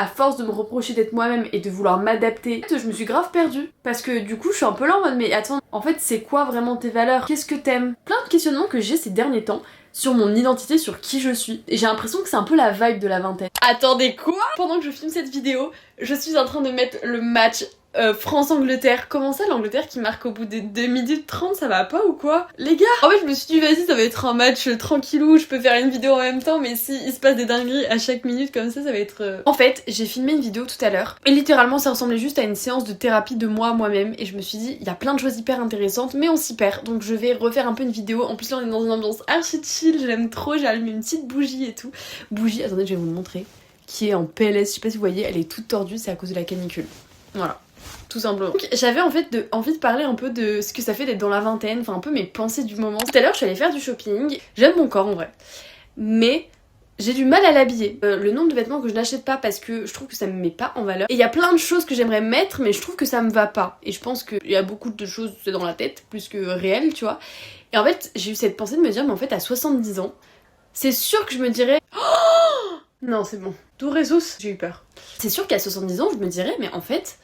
à force de me reprocher d'être moi-même et de vouloir m'adapter, je me suis grave perdue. Parce que du coup, je suis un peu là en mode, mais attends, en fait, c'est quoi vraiment tes valeurs? Qu'est-ce que t'aimes? Plein de questionnements que j'ai ces derniers temps sur mon identité, sur qui je suis. Et j'ai l'impression que c'est un peu la vibe de la vingtaine. Attendez, quoi? Pendant que je filme cette vidéo, je suis en train de mettre le match France-Angleterre. Comment ça, l'Angleterre qui marque au bout de 2 minutes 30, ça va pas ou quoi? Les gars, en fait je me suis dit vas-y, ça va être un match tranquillou, je peux faire une vidéo en même temps, mais si il se passe des dingueries à chaque minute comme ça va être... En fait, j'ai filmé une vidéo tout à l'heure, et littéralement ça ressemblait juste à une séance de thérapie de moi-même, et je me suis dit, il y a plein de choses hyper intéressantes, mais on s'y perd, donc je vais refaire un peu une vidéo. En plus là on est dans une ambiance archi chill, j'aime trop, j'ai allumé une petite bougie et tout. Bougie, attendez, je vais vous le montrer, qui est en PLS, je sais pas si vous voyez, elle est toute tordue, c'est à cause de la canicule. Voilà. Tout simplement. Donc, j'avais en fait envie de parler un peu de ce que ça fait d'être dans la vingtaine, enfin un peu mes pensées du moment. Tout à l'heure je suis allée faire du shopping, j'aime mon corps en vrai, mais j'ai du mal à l'habiller. Le nombre de vêtements que je n'achète pas parce que je trouve que ça me met pas en valeur. Et il y a plein de choses que j'aimerais mettre mais je trouve que ça me va pas. Et je pense qu'il y a beaucoup de choses c'est dans la tête plus que réel, tu vois. Et en fait j'ai eu cette pensée de me dire mais en fait à 70 ans, c'est sûr que je me dirais oh non c'est bon, tout ressource, j'ai eu peur. C'est sûr qu'à 70 ans je me dirais mais en fait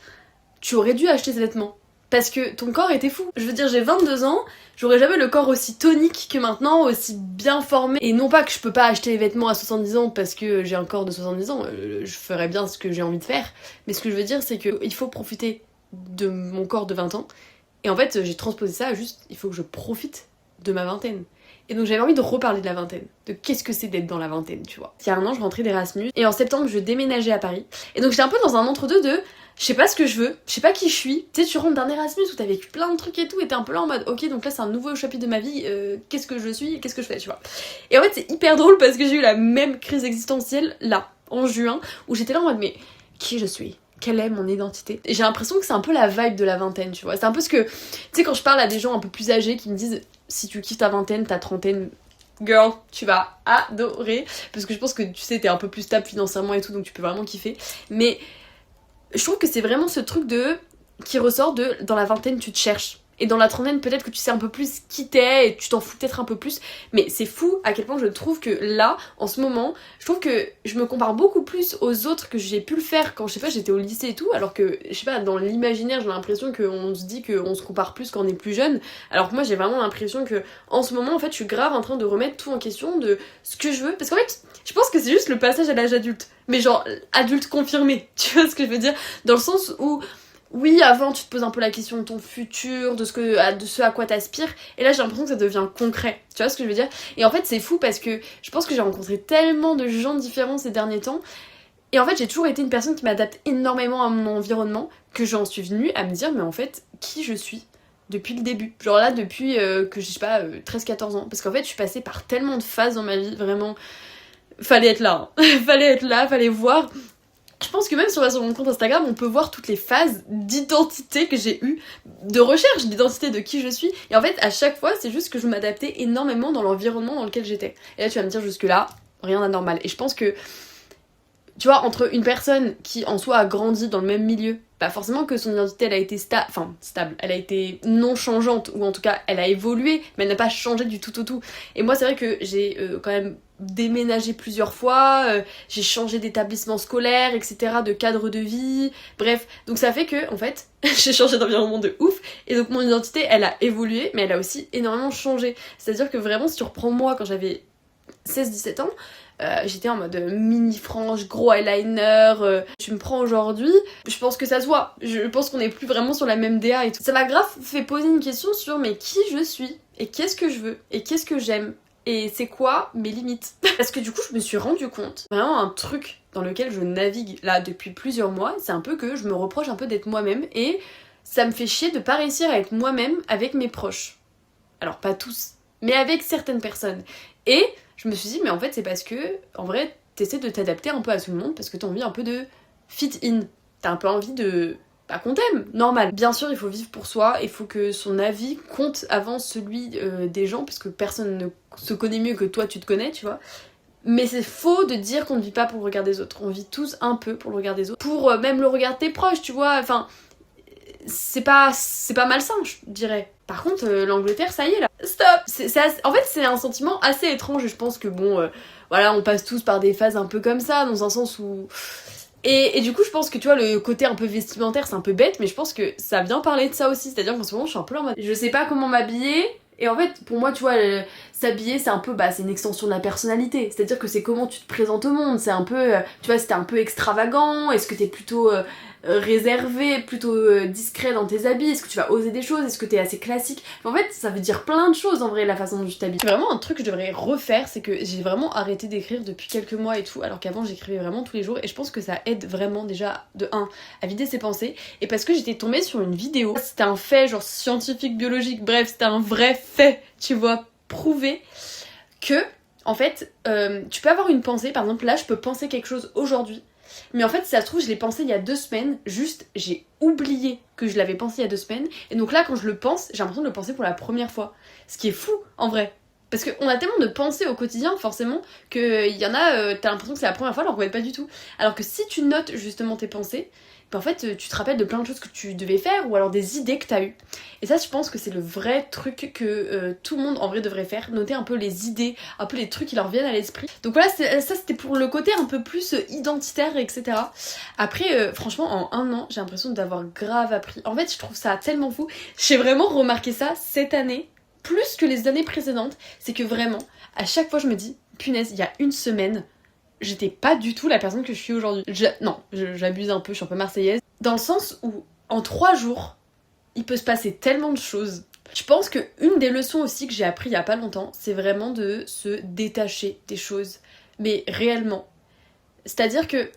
tu aurais dû acheter ces vêtements. Parce que ton corps était fou. Je veux dire, j'ai 22 ans, j'aurais jamais le corps aussi tonique que maintenant, aussi bien formé. Et non pas que je peux pas acheter les vêtements à 70 ans parce que j'ai un corps de 70 ans, je ferais bien ce que j'ai envie de faire. Mais ce que je veux dire, c'est qu'il faut profiter de mon corps de 20 ans. Et en fait, j'ai transposé ça à juste, il faut que je profite de ma vingtaine. Et donc j'avais envie de reparler de la vingtaine, de qu'est-ce que c'est d'être dans la vingtaine, tu vois. Il y a un an, je rentrais d'Erasmus, et en septembre, je déménageais à Paris. Et donc j'étais un peu dans un entre-deux de... Je sais pas ce que je veux, je sais pas qui je suis. Tu sais, tu rentres d'un Erasmus où t'as vécu plein de trucs et tout, et t'es un peu là en mode, ok, donc là c'est un nouveau chapitre de ma vie, qu'est-ce que je suis, qu'est-ce que je fais, tu vois. Et en fait, c'est hyper drôle parce que j'ai eu la même crise existentielle là, en juin, où j'étais là en mode, mais qui je suis? Quelle est mon identité? Et j'ai l'impression que c'est un peu la vibe de la vingtaine, tu vois. C'est un peu ce que, tu sais, quand je parle à des gens un peu plus âgés qui me disent, si tu kiffes ta vingtaine, ta trentaine, girl, tu vas adorer. Parce que je pense que, tu sais, t'es un peu plus stable financièrement et tout, donc tu peux vraiment kiffer. Mais je trouve que c'est vraiment ce truc de qui ressort de dans la vingtaine tu te cherches et dans la trentaine peut-être que tu sais un peu plus qui t'es et tu t'en fous peut-être un peu plus, mais c'est fou à quel point je trouve que là en ce moment je trouve que je me compare beaucoup plus aux autres que j'ai pu le faire quand je sais pas j'étais au lycée et tout, alors que je sais pas dans l'imaginaire j'ai l'impression qu'on se dit qu'on se compare plus quand on est plus jeune, alors que moi j'ai vraiment l'impression que en ce moment en fait je suis grave en train de remettre tout en question de ce que je veux, parce qu'en fait je pense que c'est juste le passage à l'âge adulte, mais genre adulte confirmé, tu vois ce que je veux dire, dans le sens où oui, avant tu te poses un peu la question de ton futur, de ce à quoi t'aspires, et là j'ai l'impression que ça devient concret, tu vois ce que je veux dire. Et en fait c'est fou parce que je pense que j'ai rencontré tellement de gens différents ces derniers temps, et en fait j'ai toujours été une personne qui m'adapte énormément à mon environnement, que j'en suis venue à me dire mais en fait qui je suis depuis le début, genre là depuis que je sais pas 13-14 ans, parce qu'en fait je suis passée par tellement de phases dans ma vie, vraiment fallait être là, hein. Fallait être là, fallait voir. Je pense que même sur mon compte Instagram, on peut voir toutes les phases d'identité que j'ai eues, de recherche d'identité de qui je suis. Et en fait, à chaque fois, c'est juste que je m'adaptais énormément dans l'environnement dans lequel j'étais. Et là, tu vas me dire jusque-là, rien d'anormal. Et je pense que, tu vois, entre une personne qui en soi a grandi dans le même milieu, bah forcément que son identité elle a été stable, elle a été non changeante, ou en tout cas elle a évolué, mais elle n'a pas changé du tout au tout. Et moi c'est vrai que j'ai quand même déménagé plusieurs fois, j'ai changé d'établissement scolaire, etc., de cadre de vie, bref. Donc ça fait que, en fait, j'ai changé d'environnement de ouf, et donc mon identité elle a évolué, mais elle a aussi énormément changé. C'est-à-dire que vraiment si tu reprends moi quand j'avais 16-17 ans, j'étais en mode mini frange, gros eyeliner, tu me prends aujourd'hui, je pense que ça se voit, je pense qu'on est plus vraiment sur la même DA et tout. Ça m'a grave fait poser une question sur mais qui je suis, et qu'est-ce que je veux, et qu'est-ce que j'aime, et c'est quoi mes limites. Parce que du coup je me suis rendu compte, vraiment un truc dans lequel je navigue là depuis plusieurs mois, c'est un peu que je me reproche un peu d'être moi-même, et ça me fait chier de pas réussir à être moi-même avec mes proches. Alors pas tous, mais avec certaines personnes. Et je me suis dit mais en fait c'est parce que en vrai t'essaies de t'adapter un peu à tout le monde parce que t'as envie un peu de fit in, t'as un peu envie de bah qu'on t'aime, normal. Bien sûr il faut vivre pour soi, il faut que son avis compte avant celui des gens parce que personne ne se connaît mieux que toi tu te connais, tu vois. Mais c'est faux de dire qu'on ne vit pas pour le regard des autres, on vit tous un peu pour le regard des autres, pour même le regard de tes proches, tu vois, enfin c'est pas malsain, je dirais. Par contre, l'Angleterre, ça y est là. Stop. En fait, c'est un sentiment assez étrange. Je pense que bon, voilà, on passe tous par des phases un peu comme ça, dans un sens où Et du coup, je pense que tu vois, le côté un peu vestimentaire, c'est un peu bête, mais je pense que ça vient parler de ça aussi. C'est-à-dire qu'en ce moment, je suis un peu là en mode, je sais pas comment m'habiller. Et en fait, pour moi, tu vois, s'habiller, c'est un peu, c'est une extension de la personnalité. C'est-à-dire que c'est comment tu te présentes au monde. C'est un peu, tu vois, si t'es un peu extravagant, est-ce que t'es plutôt réservé, plutôt discret dans tes habits, est-ce que tu vas oser des choses, est-ce que t'es assez classique. En fait, ça veut dire plein de choses en vrai, la façon dont tu t'habilles. C'est vraiment un truc que je devrais refaire, c'est que j'ai vraiment arrêté d'écrire depuis quelques mois et tout, alors qu'avant j'écrivais vraiment tous les jours, et je pense que ça aide vraiment déjà, de 1, à vider ses pensées, et parce que j'étais tombée sur une vidéo, c'était un fait genre scientifique, biologique, bref, c'était un vrai fait, tu vois, prouvé, que, en fait, tu peux avoir une pensée, par exemple là je peux penser quelque chose aujourd'hui, mais en fait, si ça se trouve, je l'ai pensé il y a 2 semaines, juste j'ai oublié que je l'avais pensé il y a 2 semaines, et donc là, quand je le pense, j'ai l'impression de le penser pour la première fois. Ce qui est fou, en vrai. Parce qu'on a tellement de pensées au quotidien, forcément, qu'il y en a, t'as l'impression que c'est la première fois, alors qu'en fait, pas du tout. Alors que si tu notes justement tes pensées, en fait, tu te rappelles de plein de choses que tu devais faire, ou alors des idées que t'as eues. Et ça, je pense que c'est le vrai truc que tout le monde, en vrai, devrait faire. Noter un peu les idées, un peu les trucs qui leur viennent à l'esprit. Donc voilà, ça, c'était pour le côté un peu plus identitaire, etc. Après, franchement, en 1 an, j'ai l'impression d'avoir grave appris. En fait, je trouve ça tellement fou. J'ai vraiment remarqué ça cette année, plus que les années précédentes. C'est que vraiment, à chaque fois, je me dis, punaise, il y a 1 semaine, j'étais pas du tout la personne que je suis aujourd'hui. Non, j'abuse un peu, je suis un peu marseillaise. Dans le sens où, en 3 jours, il peut se passer tellement de choses. Je pense que une des leçons aussi que j'ai appris il y a pas longtemps, c'est vraiment de se détacher des choses. Mais réellement. C'est-à-dire que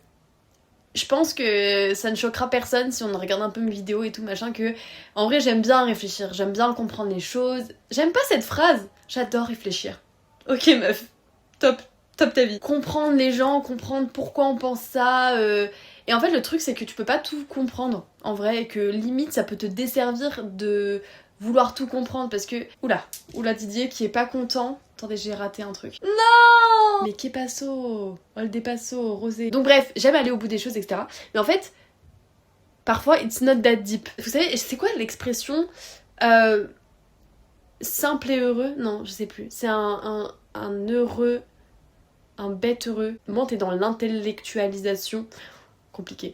je pense que ça ne choquera personne si on regarde un peu mes vidéos et tout machin, que en vrai j'aime bien réfléchir, j'aime bien comprendre les choses. J'aime pas cette phrase, j'adore réfléchir. Ok meuf, top ta vie. Comprendre les gens, comprendre pourquoi on pense ça. Et en fait le truc c'est que tu peux pas tout comprendre en vrai, et que limite ça peut te desservir de vouloir tout comprendre parce que... Oula Didier qui est pas content. Attendez, j'ai raté un truc. Non. Mais que passo? Ol de passo, rosé. Donc bref, j'aime aller au bout des choses, etc. Mais en fait, parfois, it's not that deep. Vous savez, c'est quoi l'expression simple et heureux? Non, je sais plus. C'est un heureux... Un bête heureux. Moi, t'es dans l'intellectualisation. Compliqué.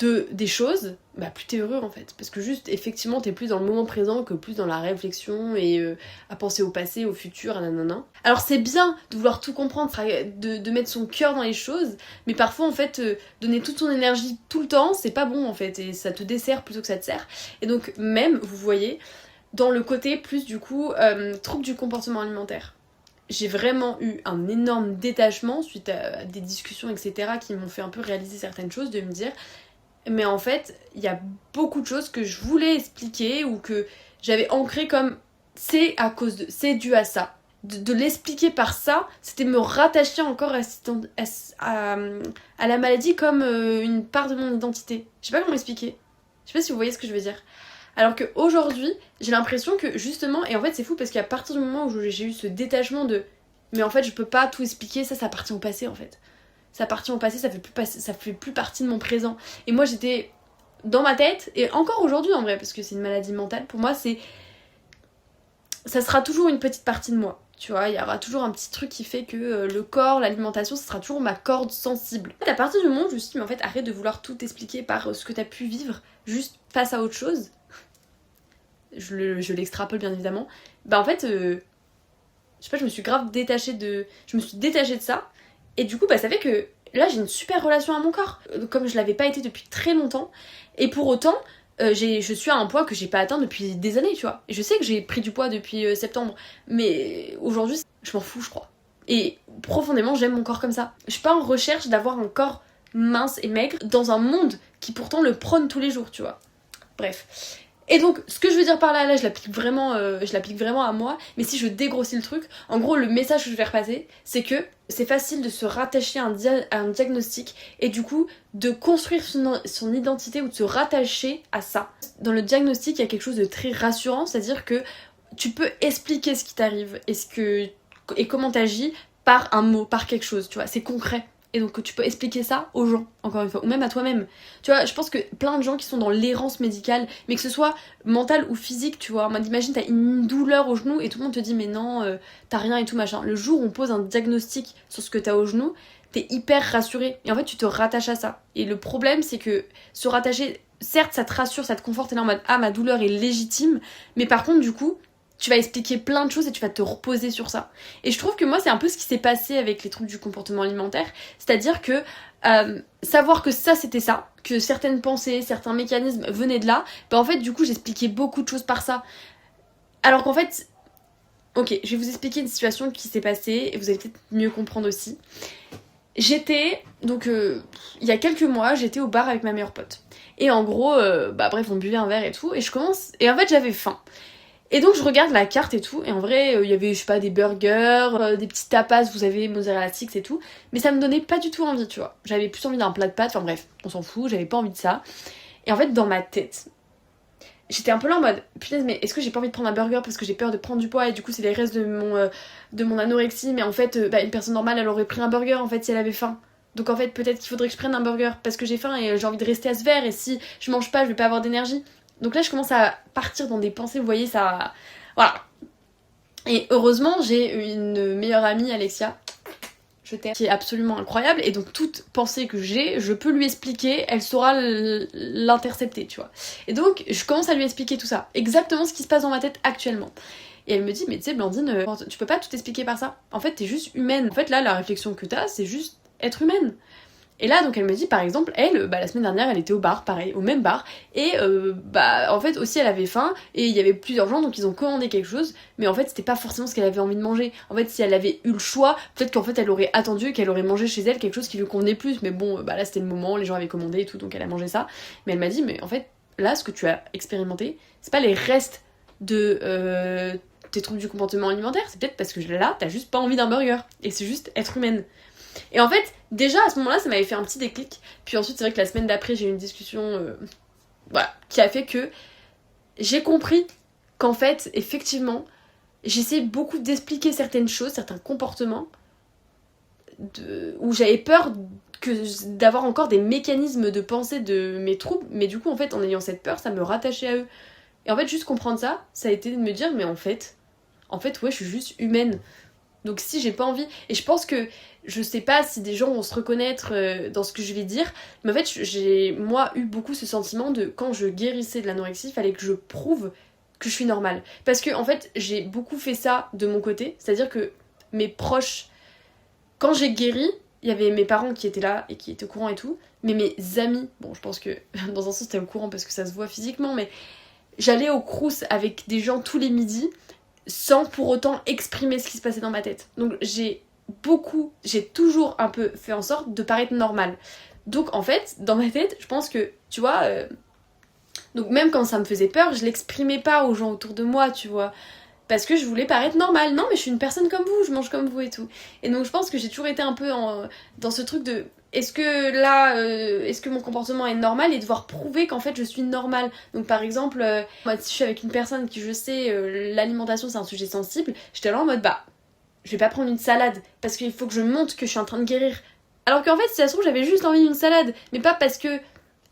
Des choses, plus t'es heureux en fait. Parce que juste, effectivement, t'es plus dans le moment présent que plus dans la réflexion et à penser au passé, au futur, à nanana. Alors c'est bien de vouloir tout comprendre, de mettre son cœur dans les choses, mais parfois en fait, donner toute son énergie tout le temps, c'est pas bon en fait, et ça te dessert plutôt que ça te sert. Et donc même, vous voyez, dans le côté plus du coup, trouble du comportement alimentaire. J'ai vraiment eu un énorme détachement suite à des discussions, etc., qui m'ont fait un peu réaliser certaines choses, de me dire... Mais en fait, il y a beaucoup de choses que je voulais expliquer ou que j'avais ancré comme c'est à cause de, c'est dû à ça. De l'expliquer par ça, c'était me rattacher encore à la maladie comme une part de mon identité. Je sais pas comment expliquer. Je sais pas si vous voyez ce que je veux dire. Alors qu'aujourd'hui, j'ai l'impression que justement, et en fait c'est fou parce qu'à partir du moment où j'ai eu ce détachement de mais en fait je peux pas tout expliquer, ça appartient au passé en fait. Ça appartient au passé, ça fait plus partie de mon présent. Et moi j'étais dans ma tête, et encore aujourd'hui en vrai, parce que c'est une maladie mentale, pour moi ça sera toujours une petite partie de moi. Tu vois, il y aura toujours un petit truc qui fait que le corps, l'alimentation, ça sera toujours ma corde sensible. À partir du moment où je me suis dit, mais en fait, arrête de vouloir tout expliquer par ce que t'as pu vivre, juste face à autre chose. Je l'extrapole bien évidemment. En fait, je sais pas, je me suis grave détachée de ça. Et du coup, ça fait que là, j'ai une super relation à mon corps. Comme je l'avais pas été depuis très longtemps. Et pour autant, je suis à un poids que j'ai pas atteint depuis des années, tu vois. Et je sais que j'ai pris du poids depuis septembre. Mais aujourd'hui, je m'en fous, je crois. Et profondément, j'aime mon corps comme ça. Je suis pas en recherche d'avoir un corps mince et maigre dans un monde qui pourtant le prône tous les jours, tu vois. Bref. Et donc, ce que je veux dire par là, je l'applique vraiment à moi, mais si je dégrossis le truc, en gros, le message que je vais repasser, c'est que c'est facile de se rattacher à un diagnostic et du coup, de construire son identité ou de se rattacher à ça. Dans le diagnostic, il y a quelque chose de très rassurant, c'est-à-dire que tu peux expliquer ce qui t'arrive et comment t'agis par un mot, par quelque chose, tu vois, c'est concret. Et donc tu peux expliquer ça aux gens, encore une fois, ou même à toi-même. Tu vois, je pense que plein de gens qui sont dans l'errance médicale, mais que ce soit mentale ou physique, tu vois, imagine t'as une douleur au genou et tout le monde te dit mais non, t'as rien et tout machin. Le jour où on pose un diagnostic sur ce que t'as au genou, t'es hyper rassuré. Et en fait, tu te rattaches à ça. Et le problème, c'est que se rattacher, certes, ça te rassure, ça te conforte, et là en mode, ah, ma douleur est légitime, mais par contre, du coup, tu vas expliquer plein de choses et tu vas te reposer sur ça. Et je trouve que moi, c'est un peu ce qui s'est passé avec les troubles du comportement alimentaire. C'est-à-dire que savoir que ça, c'était ça, que certaines pensées, certains mécanismes venaient de là, bah en fait, du coup, j'expliquais beaucoup de choses par ça. Alors qu'en fait, ok, je vais vous expliquer une situation qui s'est passée et vous allez peut-être mieux comprendre aussi. J'étais, donc il y a quelques mois, j'étais au bar avec ma meilleure pote. Et en gros, bref, on buvait un verre et tout, et je commence, et en fait, j'avais faim. Et donc je regarde la carte et tout, et en vrai, il y avait, je sais pas, des burgers, des petits tapas, vous avez, mozzarella sticks et tout, mais ça me donnait pas du tout envie, tu vois. J'avais plus envie d'un plat de pâtes, enfin bref, on s'en fout, j'avais pas envie de ça. Et en fait, dans ma tête, j'étais un peu là en mode, punaise, mais est-ce que j'ai pas envie de prendre un burger parce que j'ai peur de prendre du poids, et du coup c'est les restes de mon anorexie, mais en fait, une personne normale, elle aurait pris un burger, en fait, si elle avait faim. Donc en fait, peut-être qu'il faudrait que je prenne un burger parce que j'ai faim et j'ai envie de rester à ce verre, et si je mange pas, je vais pas avoir d'énergie. Donc là, je commence à partir dans des pensées, vous voyez, ça... Voilà. Et heureusement, j'ai une meilleure amie, Alexia, je t'aime, qui est absolument incroyable, et donc toute pensée que j'ai, je peux lui expliquer, elle saura l'intercepter, tu vois. Et donc, je commence à lui expliquer tout ça, exactement ce qui se passe dans ma tête actuellement. Et elle me dit, mais tu sais, Blandine, tu peux pas tout expliquer par ça. En fait, t'es juste humaine. En fait, là, la réflexion que t'as, c'est juste être humaine. Et là, donc elle me dit, par exemple, elle, la semaine dernière, elle était au bar, pareil, au même bar, et en fait, aussi, elle avait faim, et il y avait plusieurs gens, donc ils ont commandé quelque chose, mais en fait, c'était pas forcément ce qu'elle avait envie de manger. En fait, si elle avait eu le choix, peut-être qu'en fait, elle aurait attendu et qu'elle aurait mangé chez elle quelque chose qui lui convenait plus, mais bon, là, c'était le moment, les gens avaient commandé et tout, donc elle a mangé ça. Mais elle m'a dit, mais en fait, là, ce que tu as expérimenté, c'est pas les restes de tes troubles du comportement alimentaire, c'est peut-être parce que là, t'as juste pas envie d'un burger, et c'est juste être humaine. Et en fait, déjà à ce moment-là, ça m'avait fait un petit déclic. Puis ensuite, c'est vrai que la semaine d'après, j'ai eu une discussion qui a fait que j'ai compris qu'en fait, effectivement, j'essaie beaucoup d'expliquer certaines choses, certains comportements, où j'avais peur d'avoir encore des mécanismes de pensée de mes troubles. Mais du coup, en fait, en ayant cette peur, ça me rattachait à eux. Et en fait, juste comprendre ça, ça a été de me dire, mais en fait, ouais, je suis juste humaine. Donc si j'ai pas envie, et je pense que je sais pas si des gens vont se reconnaître dans ce que je vais dire, mais en fait j'ai moi eu beaucoup ce sentiment de quand je guérissais de l'anorexie, il fallait que je prouve que je suis normale. Parce que en fait j'ai beaucoup fait ça de mon côté, c'est-à-dire que mes proches, quand j'ai guéri, il y avait mes parents qui étaient là et qui étaient au courant et tout, mais mes amis, bon je pense que dans un sens t'es au courant parce que ça se voit physiquement, mais j'allais au crous avec des gens tous les midis, sans pour autant exprimer ce qui se passait dans ma tête. Donc j'ai toujours un peu fait en sorte de paraître normale. Donc en fait, dans ma tête, je pense que, tu vois, donc même quand ça me faisait peur, je l'exprimais pas aux gens autour de moi, tu vois, parce que je voulais paraître normale. Non, mais je suis une personne comme vous, je mange comme vous et tout. Et donc je pense que j'ai toujours été un peu dans ce truc de... Est-ce que mon comportement est normal, et devoir prouver qu'en fait je suis normale. Donc par exemple, moi si je suis avec une personne qui, je sais, l'alimentation c'est un sujet sensible, j'étais là en mode je vais pas prendre une salade parce qu'il faut que je montre que je suis en train de guérir. Alors qu'en fait si ça se trouve j'avais juste envie d'une salade, mais pas parce que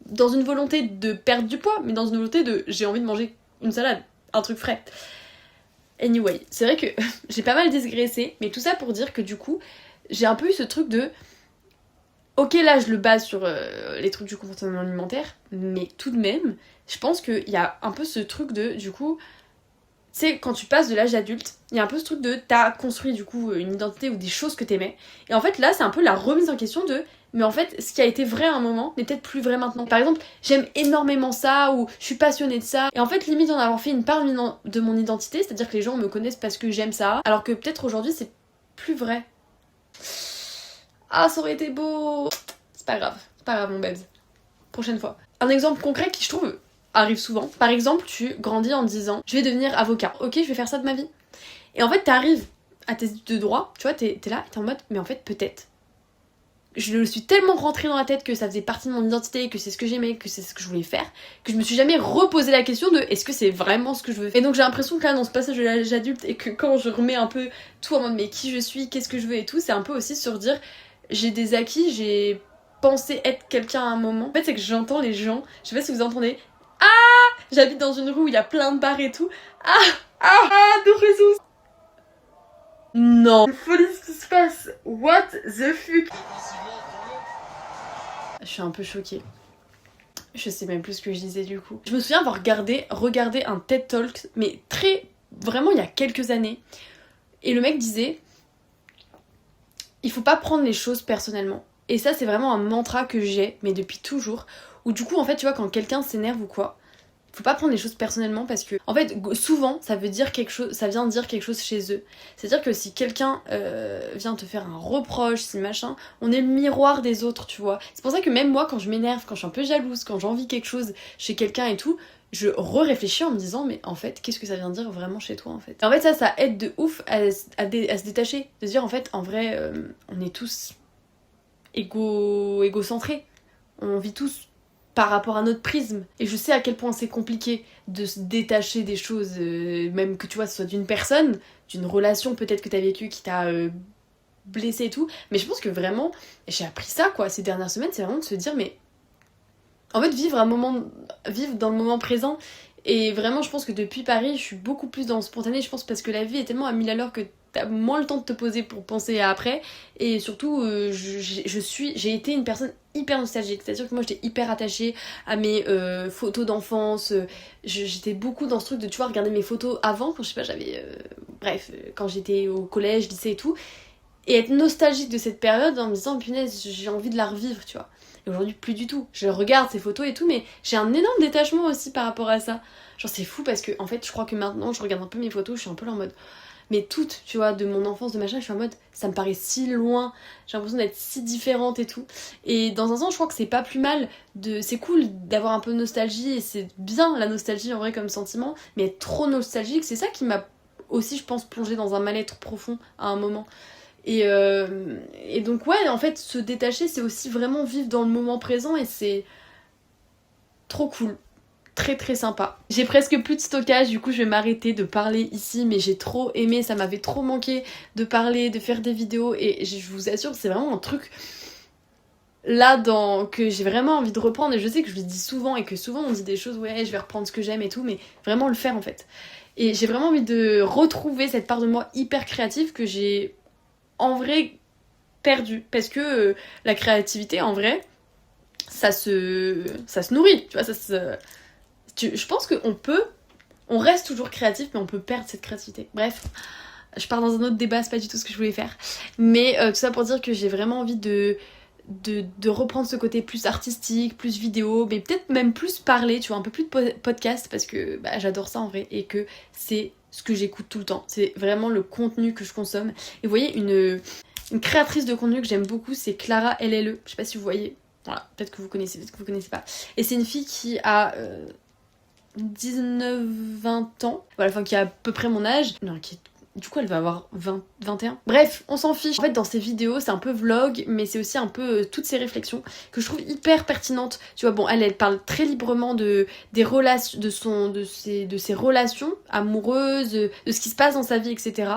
dans une volonté de perdre du poids, mais dans une volonté de j'ai envie de manger une salade, un truc frais. Anyway, c'est vrai que j'ai pas mal digressé, mais tout ça pour dire que du coup j'ai un peu eu ce truc de... Ok, là, je le base sur les trucs du comportement alimentaire, mais tout de même, je pense qu'il y a un peu ce truc de, du coup, tu sais, quand tu passes de l'âge adulte, il y a un peu ce truc de, t'as construit, du coup, une identité ou des choses que t'aimais, et en fait, là, c'est un peu la remise en question de, mais en fait, ce qui a été vrai à un moment n'est peut-être plus vrai maintenant. Par exemple, j'aime énormément ça, ou je suis passionnée de ça, et en fait, limite en avoir fait une part de mon identité, c'est-à-dire que les gens me connaissent parce que j'aime ça, alors que peut-être aujourd'hui, c'est plus vrai. Ah, ça aurait été beau. C'est pas grave mon babs. Prochaine fois. Un exemple concret qui je trouve arrive souvent. Par exemple, tu grandis en disant je vais devenir avocat. Ok, je vais faire ça de ma vie. Et en fait, t'arrives à tes études de droit, tu vois, t'es là, t'es en mode mais en fait peut-être. Je le suis tellement rentrée dans la tête que ça faisait partie de mon identité, que c'est ce que j'aimais, que c'est ce que je voulais faire, que je me suis jamais reposé la question de est-ce que c'est vraiment ce que je veux faire. Et donc j'ai l'impression que là dans ce passage de l'âge adulte, et que quand je remets un peu tout en mode mais qui je suis, qu'est-ce que je veux et tout, c'est un peu aussi sur dire j'ai des acquis, j'ai pensé être quelqu'un à un moment. En fait c'est que j'entends les gens, je sais pas si vous entendez, j'habite dans une rue où il y a plein de bars et tout, de réseau. Non, c'est folie ce qui se passe. What the fuck. Je suis un peu choquée. Je sais même plus ce que je disais du coup. Je me souviens avoir regardé un TED Talk, mais vraiment il y a quelques années. Et le mec disait, il faut pas prendre les choses personnellement. Et ça c'est vraiment un mantra que j'ai, mais depuis toujours. Où du coup en fait tu vois quand quelqu'un s'énerve ou quoi, faut pas prendre les choses personnellement parce que en fait souvent ça vient dire quelque chose chez eux. C'est-à-dire que si quelqu'un vient te faire un reproche, si machin, on est le miroir des autres, tu vois. C'est pour ça que même moi quand je m'énerve, quand je suis un peu jalouse, quand j'envie quelque chose chez quelqu'un et tout, je réfléchis en me disant mais en fait qu'est-ce que ça vient dire vraiment chez toi en fait. Et en fait ça aide de ouf à se détacher, de se dire en fait en vrai on est tous égocentrés, on vit tous par rapport à notre prisme. Et je sais à quel point c'est compliqué de se détacher des choses, même que tu vois, ce soit d'une personne, d'une relation peut-être que t'as vécue qui t'a blessé et tout. Mais je pense que vraiment, j'ai appris ça quoi, ces dernières semaines, c'est vraiment de se dire, mais en fait, vivre dans le moment présent. Et vraiment, je pense que depuis Paris, je suis beaucoup plus dans le spontané. Je pense parce que la vie est tellement à 1000 à l'heure que t'as moins le temps de te poser pour penser à après. Et surtout, j'ai été une personne hyper nostalgique. C'est-à-dire que moi, j'étais hyper attachée à mes photos d'enfance. J'étais beaucoup dans ce truc de, tu vois, regarder mes photos avant, quand je sais pas, quand j'étais au collège, lycée et tout. Et être nostalgique de cette période en me disant, punaise, j'ai envie de la revivre, tu vois. Et aujourd'hui, plus du tout. Je regarde ces photos et tout, mais j'ai un énorme détachement aussi par rapport à ça. Genre, c'est fou parce que, en fait, je crois que maintenant, je regarde un peu mes photos, je suis un peu là en mode. Mais toutes, tu vois, de mon enfance, de machin, je suis en mode, ça me paraît si loin, j'ai l'impression d'être si différente et tout. Et dans un sens, je crois que c'est pas plus mal, c'est cool d'avoir un peu de nostalgie, et c'est bien la nostalgie en vrai comme sentiment, mais être trop nostalgique, c'est ça qui m'a aussi, je pense, plongé dans un mal-être profond à un moment. Et donc ouais, en fait, se détacher, c'est aussi vraiment vivre dans le moment présent et c'est trop cool. Très très sympa. J'ai presque plus de stockage, du coup je vais m'arrêter de parler ici, mais j'ai trop aimé, ça m'avait trop manqué de parler, de faire des vidéos et je vous assure, c'est vraiment un truc que j'ai vraiment envie de reprendre et je sais que je le dis souvent et que souvent on dit des choses, ouais je vais reprendre ce que j'aime et tout, mais vraiment le faire en fait. Et j'ai vraiment envie de retrouver cette part de moi hyper créative que j'ai en vrai perdu parce que la créativité en vrai ça se nourrit, tu vois, je pense on reste toujours créatif mais on peut perdre cette créativité. Bref, je pars dans un autre débat, c'est pas du tout ce que je voulais faire, mais tout ça pour dire que j'ai vraiment envie de reprendre ce côté plus artistique, plus vidéo, mais peut-être même plus parler, tu vois, un peu plus de podcast parce que j'adore ça en vrai et que c'est ce que j'écoute tout le temps, c'est vraiment le contenu que je consomme. Et vous voyez, une créatrice de contenu que j'aime beaucoup, c'est Clara LLE. Je sais pas si vous voyez. Voilà, peut-être que vous connaissez, peut-être que vous connaissez pas. Et c'est une fille qui a 19-20 ans. Voilà, enfin qui a à peu près mon âge. Non, du coup, elle va avoir 21. Bref, on s'en fiche. En fait, dans ses vidéos, c'est un peu vlog, mais c'est aussi un peu toutes ses réflexions que je trouve hyper pertinentes. Tu vois, bon, elle parle très librement des relations, de ses relations amoureuses, de ce qui se passe dans sa vie, etc.